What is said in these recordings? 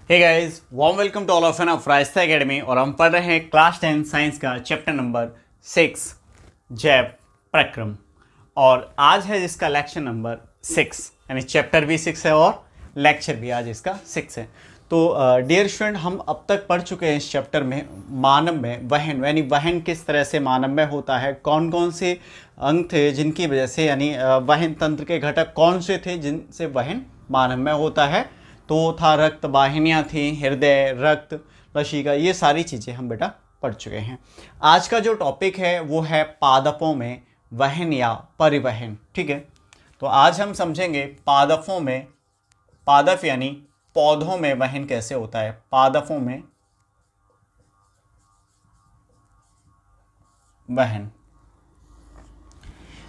Hey guys, warm welcome to all of an of Rasta Academy. और हम पढ़ रहे हैं क्लास 10 साइंस का चैप्टर नंबर 6 जैव प्रक्रम। और आज है जिसका लेक्चर नंबर 6, यानी चैप्टर भी 6 है और लेक्चर भी आज इसका 6 है। तो डियर स्टूडेंट, हम अब तक पढ़ चुके हैं इस चैप्टर में मानव में वहन, यानी वहन किस तरह से मानव में होता है, कौन कौन से अंग थे जिनकी वजह से, यानी वहन तंत्र के घटक कौन से थे जिनसे वहन मानव में होता है। तो था रक्त वाहिनियाँ थी, हृदय, रक्त, लसिका, ये सारी चीज़ें हम बेटा पढ़ चुके हैं। आज का जो टॉपिक है वो है पादपों में वहन या परिवहन। ठीक है, तो आज हम समझेंगे पादपों में, पादप यानी पौधों में वहन कैसे होता है। पादपों में वहन,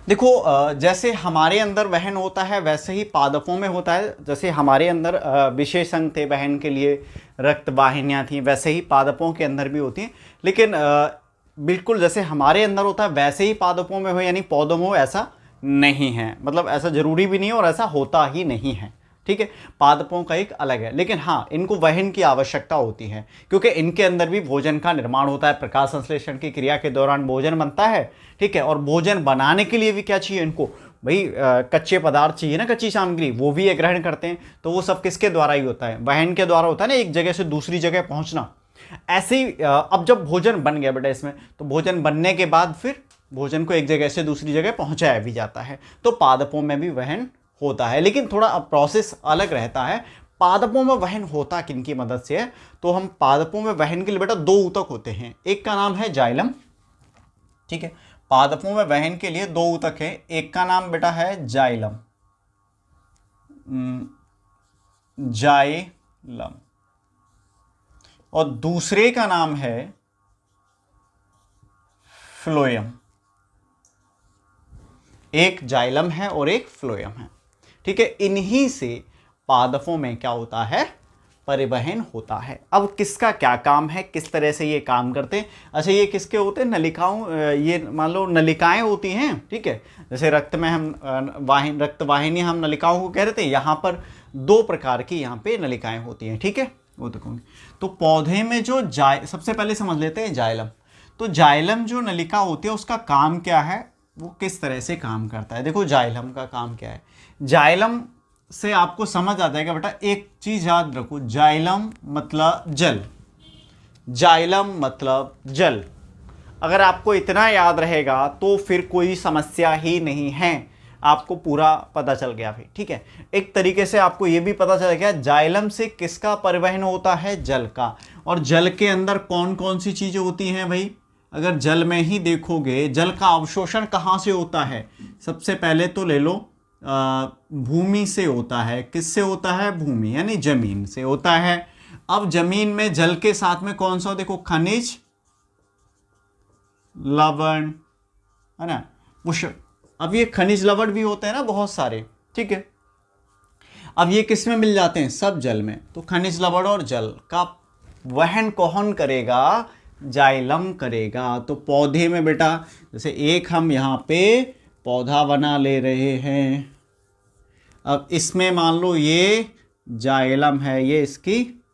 देखो जैसे हमारे अंदर वहन होता है वैसे ही पादपों में होता है। जैसे हमारे अंदर विशेष अंग थे वहन के लिए, रक्त वाहिनियाँ थी, वैसे ही पादपों के अंदर भी होती हैं। लेकिन बिल्कुल जैसे हमारे अंदर होता है वैसे ही पादपों में हो, यानी पौधों में हो, ऐसा नहीं है। मतलब ऐसा ज़रूरी भी नहीं है और ऐसा होता ही नहीं है। ठीक है, पादपों का एक अलग है। लेकिन हाँ, इनको वहन की आवश्यकता होती है क्योंकि इनके अंदर भी भोजन का निर्माण होता है। प्रकाश संश्लेषण की क्रिया के दौरान भोजन बनता है। ठीक है, और भोजन बनाने के लिए भी क्या चाहिए इनको, भाई कच्चे पदार्थ चाहिए ना, कच्ची सामग्री, वो भी ये ग्रहण करते हैं। तो वो सब किसके द्वारा ही होता है, वहन के द्वारा होता है ना, एक जगह से दूसरी जगह पहुंचना। ऐसे ही अब जब भोजन बन गया बेटा इसमें, तो भोजन बनने के बाद फिर भोजन को एक जगह से दूसरी जगह पहुंचाया भी जाता है। तो पादपों में भी वहन होता है, लेकिन थोड़ा प्रोसेस अलग रहता है। पादपों में वहन होता किनकी मदद से है, तो हम पादपों में वहन के लिए बेटा दो ऊतक होते हैं। एक का नाम है जाइलम। ठीक है, पादपों में वहन के लिए दो ऊतक है। एक का नाम बेटा है जाइलम, जाइलम, और दूसरे का नाम है फ्लोएम। एक जाइलम है और एक फ्लोएम है। ठीक है, इन्हीं से पादपों में क्या होता है, परिवहन होता है। अब किसका क्या काम है, किस तरह से ये काम करते हैं। अच्छा, ये किसके होते हैं, नलिकाओं, ये मान लो नलिकाएं होती हैं। ठीक है, जैसे रक्त में हम रक्त वाहिनी हम नलिकाओं को कह रहे थे, यहाँ पर दो प्रकार की यहाँ पे नलिकाएं होती हैं। ठीक है, वो देखोगे। तो पौधे में जो सबसे पहले समझ लेते हैं जाइलम। तो जाइलम जो नलिका होती है उसका काम क्या है, वो किस तरह से काम करता है। देखो जाइलम का काम क्या है। जाइलम से आपको समझ आता है कि बेटा एक चीज याद रखो, जाइलम मतलब जल, जाइलम मतलब जल। अगर आपको इतना याद रहेगा तो फिर कोई समस्या ही नहीं है, आपको पूरा पता चल गया भाई। ठीक है, एक तरीके से आपको यह भी पता चल गया जाइलम से किसका परिवहन होता है, जल का। और जल के अंदर कौन कौन सी चीजें होती हैं भाई, अगर जल में ही देखोगे, जल का अवशोषण कहाँ से होता है। सबसे पहले तो ले लो भूमि से होता है। किससे होता है, भूमि यानी जमीन से होता है। अब जमीन में जल के साथ में कौन सा, देखो खनिज लवण, है ना, अब ये खनिज लवण भी होते हैं ना बहुत सारे। ठीक है, अब ये किस में मिल जाते हैं, सब जल में। तो खनिज लवण और जल का वहन कौन करेगा, जाइलम करेगा। तो पौधे में बेटा जैसे एक हम यहाँ पे पौधा बना ले रहे हैं, अब इसमें मान लो ये जाइलम है, ये इसकी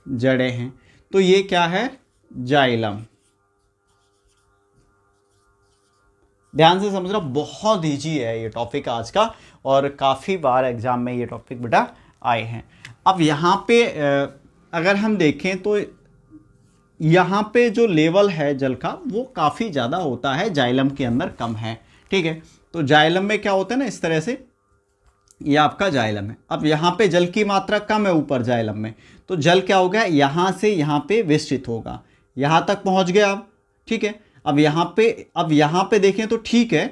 जड़ें हैं, तो ये क्या है, जाइलम। ध्यान से समझना, बहुत ईजी है ये टॉपिक आज का, और काफ़ी बार एग्जाम में ये टॉपिक बेटा आए हैं। अब यहाँ पे अगर हम देखें तो यहाँ पे जो लेवल है जल का वो काफ़ी ज़्यादा होता है, जाइलम के अंदर कम है। ठीक है, तो जाइलम में क्या होता है ना, इस तरह से ये आपका जाइलम है। अब यहाँ पे जल की मात्रा कम है ऊपर जाइलम में, तो जल क्या हो गया, यहाँ से यहाँ पे विस्तृत होगा, यहाँ तक पहुँच गया अब। ठीक है, अब यहाँ पे देखें तो ठीक है,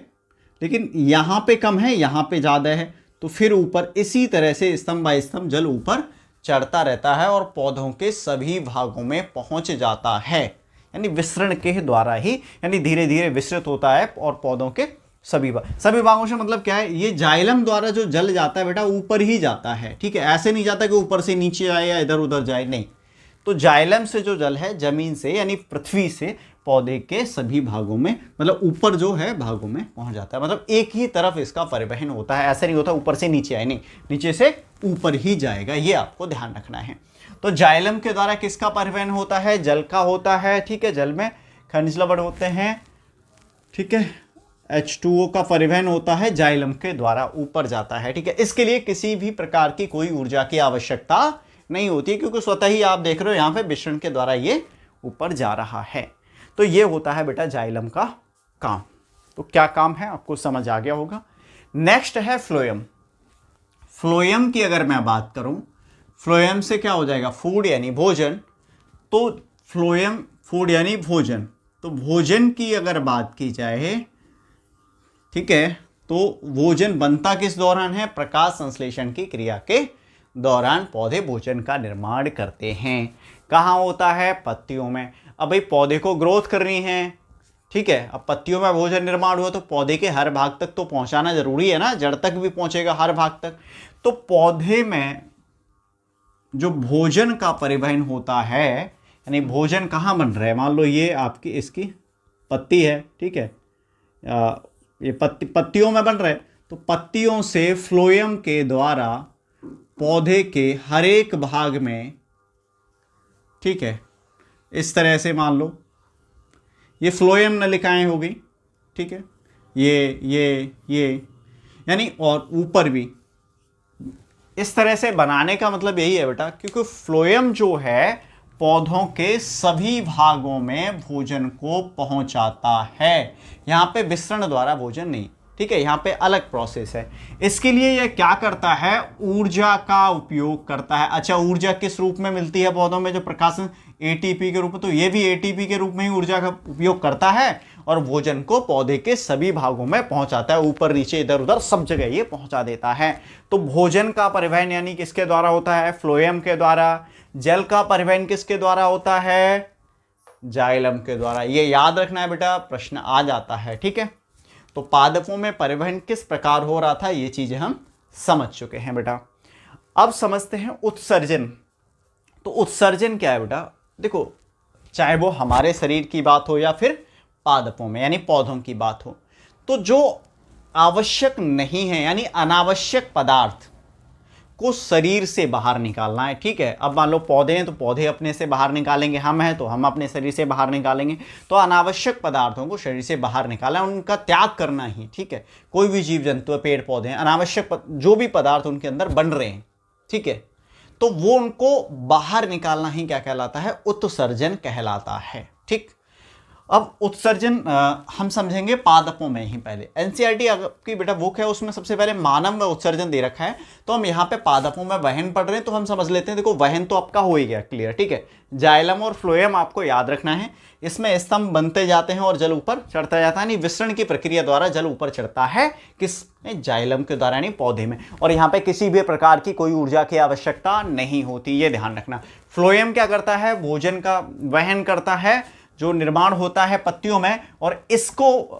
लेकिन यहाँ पे कम है, यहाँ पे ज़्यादा है। तो फिर ऊपर इसी तरह से स्तंभ बाय स्तंभ जल ऊपर चढ़ता रहता है और पौधों के सभी भागों में पहुंच जाता है, यानी विसरण के द्वारा ही, यानी धीरे धीरे विस्तृत होता है और पौधों के सभी भागों से मतलब क्या है, ये जाइलम द्वारा जो जल जाता है बेटा ऊपर ही जाता है। ठीक है, ऐसे नहीं जाता कि ऊपर से नीचे आए या इधर उधर जाए, नहीं। तो जाइलम से जो जल है जमीन से यानी पृथ्वी से पौधे के सभी भागों में, मतलब ऊपर जो है भागों में पहुंच जाता है। मतलब एक ही तरफ इसका परिवहन होता है, ऐसा नहीं होता ऊपर से नीचे आए, नहीं, नीचे से ऊपर ही जाएगा, ये आपको ध्यान रखना है। तो जाइलम के द्वारा किसका परिवहन होता है? जल का होता है, ठीक है। जल में खनिज लवण होते हैं, ठीक है। H2O का परिवहन होता है जाइलम के द्वारा, ऊपर जाता है, ठीक है। इसके लिए किसी भी प्रकार की कोई ऊर्जा की आवश्यकता नहीं होती है, क्योंकि स्वतः ही आप देख रहे हो यहाँ पे विसरण के द्वारा ये ऊपर जा रहा है। तो ये होता है बेटा जाइलम का काम। तो क्या काम है आपको समझ आ गया होगा। नेक्स्ट है फ्लोएम। फ्लोएम की अगर मैं बात करूं, फ्लोएम से क्या हो जाएगा? फूड यानी भोजन। तो फ्लोएम फूड यानी भोजन, तो भोजन की अगर बात की जाए, ठीक है, तो भोजन बनता किस दौरान है? प्रकाश संश्लेषण की क्रिया के दौरान पौधे भोजन का निर्माण करते हैं। कहाँ होता है? पत्तियों में। अब भाई पौधे को ग्रोथ करनी है, ठीक है। अब पत्तियों में भोजन निर्माण हुआ तो पौधे के हर भाग तक तो पहुंचाना जरूरी है ना, जड़ तक भी पहुंचेगा, हर भाग तक। तो पौधे में जो भोजन का परिवहन होता है, यानी भोजन कहाँ बन रहा है? मान लो ये आपकी इसकी पत्ती है, ठीक है, ये पत्तियों में बन रहा है, तो पत्तियों से फ्लोएम के द्वारा पौधे के हर एक भाग में, ठीक है, इस तरह से मान लो ये फ्लोएम नलिकाएं हो गई, ठीक है, ये यानी, और ऊपर भी इस तरह से बनाने का मतलब यही है बेटा, क्योंकि फ्लोएम जो है पौधों के सभी भागों में भोजन को पहुंचाता है। यहाँ पे विसरण द्वारा भोजन नहीं, ठीक है, यहाँ पे अलग प्रोसेस है। इसके लिए यह क्या करता है? ऊर्जा का उपयोग करता है। अच्छा, ऊर्जा किस रूप में मिलती है पौधों में? जो प्रकाशन एटीपी के रूप में, तो ये भी एटीपी के रूप में ही ऊर्जा का उपयोग करता है और भोजन को पौधे के सभी भागों में पहुंचाता है, ऊपर नीचे इधर उधर सब जगह ये पहुंचा देता है। तो भोजन का परिवहन यानी किसके द्वारा होता है? फ्लोएम के द्वारा। जल का परिवहन किसके द्वारा होता है? जाइलम के द्वारा। ये याद रखना है बेटा, प्रश्न आ जाता है, ठीक है। तो पादपों में परिवहन किस प्रकार हो रहा था, ये चीजें हम समझ चुके हैं बेटा। अब समझते हैं उत्सर्जन। तो उत्सर्जन क्या है बेटा? देखो, चाहे वो हमारे शरीर की बात हो या फिर पादपों में यानी पौधों की बात हो, तो जो आवश्यक नहीं है यानी अनावश्यक पदार्थ को शरीर से बाहर निकालना है, ठीक है। अब मान लो पौधे हैं तो पौधे अपने से बाहर निकालेंगे, हम हैं तो हम अपने शरीर से बाहर निकालेंगे। तो अनावश्यक पदार्थों को शरीर से बाहर निकालना, उनका त्याग करना ही, ठीक है। कोई भी जीव जंतु, पेड़ पौधे हैं, अनावश्यक जो भी पदार्थ उनके अंदर बन रहे हैं, ठीक है, तो वो उनको बाहर निकालना ही क्या कहलाता है? उत्सर्जन कहलाता है, ठीक। अब उत्सर्जन हम समझेंगे पादपों में ही। पहले एनसीईआरटी आपकी बेटा बुक है, उसमें सबसे पहले मानव में उत्सर्जन दे रखा है, तो हम यहाँ पे पादपों में वहन पढ़ रहे हैं, तो हम समझ लेते हैं। देखो, वहन तो आपका हो ही गया क्लियर, ठीक है। जाइलम और फ्लोएम आपको याद रखना है। इसमें स्तंभ बनते जाते हैं और जल ऊपर चढ़ता जाता है, यानी विसरण की प्रक्रिया द्वारा जल ऊपर चढ़ता है, किसमें? जाइलम के द्वारा, यानी पौधे में। और यहाँ पे किसी भी प्रकार की कोई ऊर्जा की आवश्यकता नहीं होती, ये ध्यान रखना। फ्लोएम क्या करता है? भोजन का वहन करता है, जो निर्माण होता है पत्तियों में, और इसको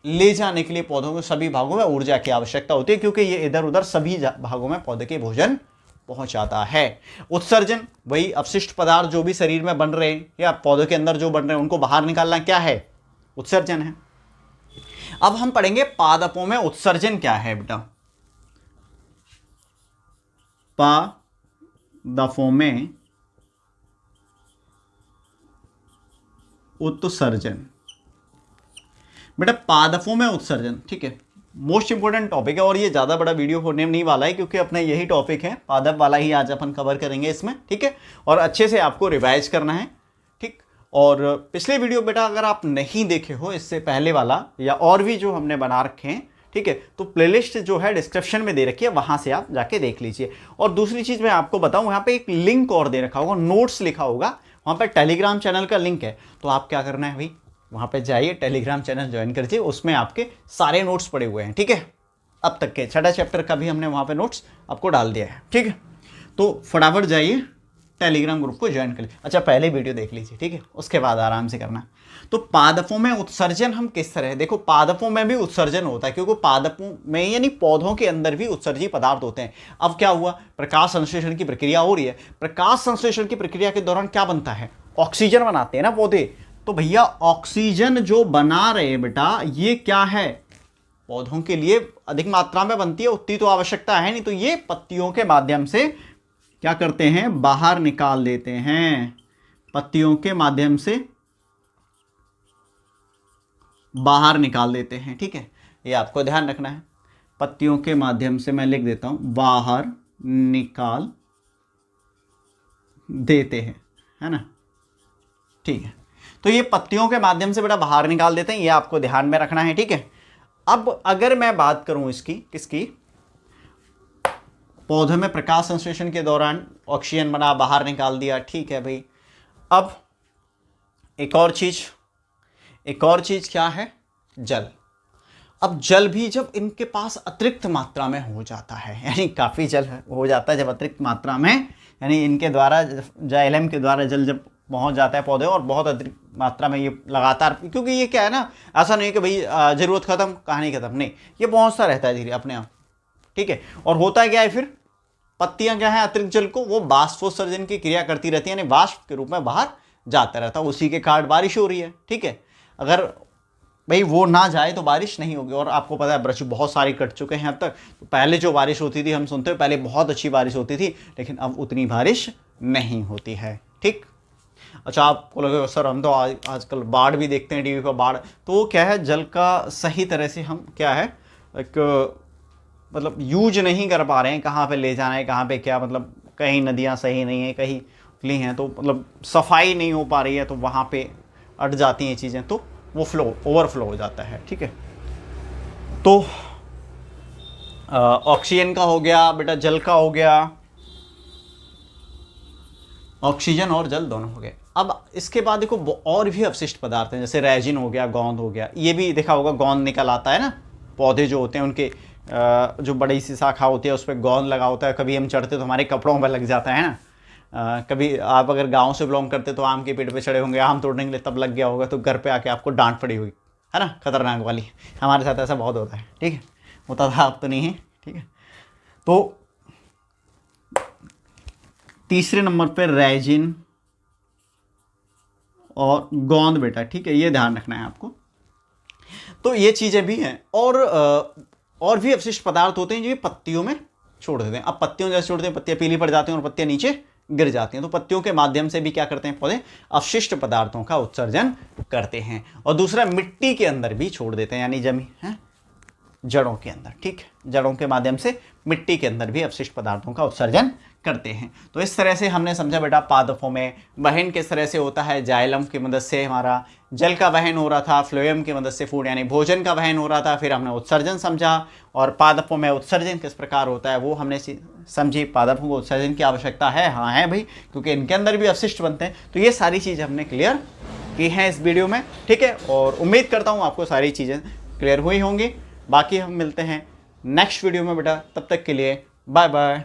ले जाने के लिए पौधों के सभी भागों में ऊर्जा की आवश्यकता होती है, क्योंकि ये इधर उधर सभी भागों में पौधे के भोजन पहुंचाता है। उत्सर्जन वही अपशिष्ट पदार्थ जो भी शरीर में बन रहे हैं या पौधे के अंदर जो बन रहे हैं उनको बाहर निकालना क्या है? उत्सर्जन है। अब हम पढ़ेंगे पादपों में उत्सर्जन क्या है बेटा। पादपों में उत्सर्जन, बेटा पादपों में उत्सर्जन, ठीक है, मोस्ट इंपोर्टेंट टॉपिक है और ये ज़्यादा बड़ा वीडियो होने नहीं वाला है, क्योंकि अपना यही टॉपिक है, पादप वाला ही आज अपन कवर करेंगे इसमें, ठीक है। और अच्छे से आपको रिवाइज करना है, ठीक। और पिछले वीडियो बेटा अगर आप नहीं देखे हो इससे पहले वाला या और भी जो हमने बना रखे हैं, ठीक है, तो प्लेलिस्ट जो है डिस्क्रिप्शन में दे रखी है, वहाँ से आप जाके देख लीजिए। और दूसरी चीज़ मैं आपको बताऊँ, यहाँ पे एक लिंक और दे रखा होगा, नोट्स लिखा होगा, वहाँ पर टेलीग्राम चैनल का लिंक है। तो आप क्या करना है भाई, वहाँ पे जाइए, टेलीग्राम चैनल ज्वाइन करिए, उसमें आपके सारे नोट्स पड़े हुए हैं, ठीक है। अब तक के 6 चैप्टर का भी हमने वहाँ पे नोट्स आपको डाल दिया है, ठीक है। तो फटाफट जाइए, टेलीग्राम ग्रुप को ज्वाइन कर लीजिए। अच्छा, पहले वीडियो देख लीजिए, ठीक है, उसके बाद आराम से करना। तो पादपों में उत्सर्जन हम किस तरह, देखो पादपों में भी उत्सर्जन होता है, क्योंकि पादपों में यानी पौधों के अंदर भी उत्सर्जी पदार्थ होते हैं। अब क्या हुआ, प्रकाश संश्लेषण की प्रक्रिया हो रही है। प्रकाश संश्लेषण की प्रक्रिया के दौरान क्या बनता है? ऑक्सीजन बनाते हैं ना पौधे, तो भैया ऑक्सीजन जो बना रहे बेटा ये क्या है, पौधों के लिए अधिक मात्रा में बनती है, उतनी तो आवश्यकता है नहीं, तो ये पत्तियों के माध्यम से क्या करते हैं, बाहर निकाल देते हैं, पत्तियों के माध्यम से बाहर निकाल देते हैं। ठीक है, ये आपको ध्यान रखना है, पत्तियों के माध्यम से, मैं लिख देता हूं, बाहर निकाल देते हैं, है ना। ठीक है, तो ये पत्तियों के माध्यम से बेटा बाहर निकाल देते हैं, ये आपको ध्यान में रखना है। ठीक है, अब अगर मैं बात करूं इसकी, किसकी, पौधे में प्रकाश संश्लेषण के दौरान ऑक्सीजन बना, बाहर निकाल दिया। ठीक है भाई, अब एक और चीज क्या है, जल। अब जल भी जब इनके पास अतिरिक्त मात्रा में हो जाता है, यानी काफ़ी जल हो जाता है जब अतिरिक्त मात्रा में, यानी इनके द्वारा जाइलम के द्वारा जल जब पहुंच जाता है पौधे और बहुत अतिरिक्त मात्रा में ये लगातार, क्योंकि ये क्या है ना, ऐसा नहीं है कि भाई ज़रूरत ख़त्म कहानी ख़त्म, नहीं, ये पहुंचता रहता है धीरे अपने आप। ठीक है, और होता क्या है फिर, पत्तियां क्या है, अतिरिक्त जल को वो बाष्पोत्सर्जन की क्रिया करती रहती है, यानी वाष्प के रूप में बाहर जाता रहता है, उसी के कारण बारिश हो रही है। ठीक है, अगर भाई वो ना जाए तो बारिश नहीं होगी। और आपको पता है वृक्ष बहुत सारे कट चुके हैं अब तक, तो पहले जो बारिश होती थी, हम सुनते हैं पहले बहुत अच्छी बारिश होती थी, लेकिन अब उतनी बारिश नहीं होती है। ठीक, अच्छा, आपको लगे सर हम तो आजकल बाढ़ भी देखते हैं टीवी पर, बाढ़ तो क्या है, जल का सही तरह से हम क्या है, एक मतलब यूज नहीं कर पा रहे हैं, कहाँ पे ले जाना है, कहाँ पे क्या, मतलब कहीं नदियाँ सही नहीं है, कहीं खुली हैं, तो मतलब सफाई नहीं हो पा रही है, तो वहाँ पे अट जाती हैं चीज़ें, तो वो ओवरफ्लो हो जाता है। ठीक है, तो ऑक्सीजन का हो गया बेटा, जल का हो गया, ऑक्सीजन और जल दोनों हो गए। अब इसके बाद देखो और भी अवशिष्ट पदार्थ हैं, जैसे रेजिन हो गया, गोंद हो गया, ये भी देखा होगा, गोंद निकल आता है ना, पौधे जो होते हैं उनके जो बड़ी सी शाखा होती है उस पर गोंद लगा होता है, कभी हम चढ़ते तो हमारे कपड़ों पर लग जाता है ना। कभी आप अगर गांव से बिलोंग करते तो आम के पेड़ पे चढ़े होंगे, आम तोड़ने के लिए तब लग गया होगा, तो घर पे आके आपको डांट पड़ी होगी, है ना, खतरनाक वाली। हमारे साथ ऐसा बहुत होता है। ठीक है, होता था, अब तो नहीं है। ठीक है, तो तीसरे नंबर पर रेजिन और गोंद बेटा। ठीक है, ये ध्यान रखना है आपको। तो ये चीज़ें भी हैं, और भी अवशिष्ट पदार्थ होते हैं जो पत्तियों में छोड़ देते हैं। अब पत्तियों जैसे छोड़ते हैं, पत्तियां पीली पड़ जाती हैं और पत्तियां नीचे गिर जाती हैं, तो पत्तियों के माध्यम से भी क्या करते हैं पौधे, अवशिष्ट पदार्थों का उत्सर्जन करते हैं। और दूसरा, मिट्टी के अंदर भी छोड़ देते हैं, यानी जमीन है, जड़ों के अंदर। ठीक है, जड़ों के माध्यम से मिट्टी के अंदर भी अवशिष्ट पदार्थों का उत्सर्जन करते हैं। तो इस तरह से हमने समझा बेटा पादपों में वहन किस तरह से होता है, जाइलम की मदद से हमारा जल का वहन हो रहा था, फ्लोएम की मदद से फूड यानी भोजन का वहन हो रहा था, फिर हमने उत्सर्जन समझा, और पादपों में उत्सर्जन किस प्रकार होता है वो हमने समझी। पादपों को उत्सर्जन की आवश्यकता है, हाँ है भाई, क्योंकि इनके अंदर भी अवशिष्ट बनते हैं। तो ये सारी चीज़ें हमने क्लियर की हैं इस वीडियो में। ठीक है, और उम्मीद करता हूँ आपको सारी चीज़ें क्लियर हुई होंगी। बाकी हम मिलते हैं नेक्स्ट वीडियो में बेटा, तब तक के लिए बाय बाय।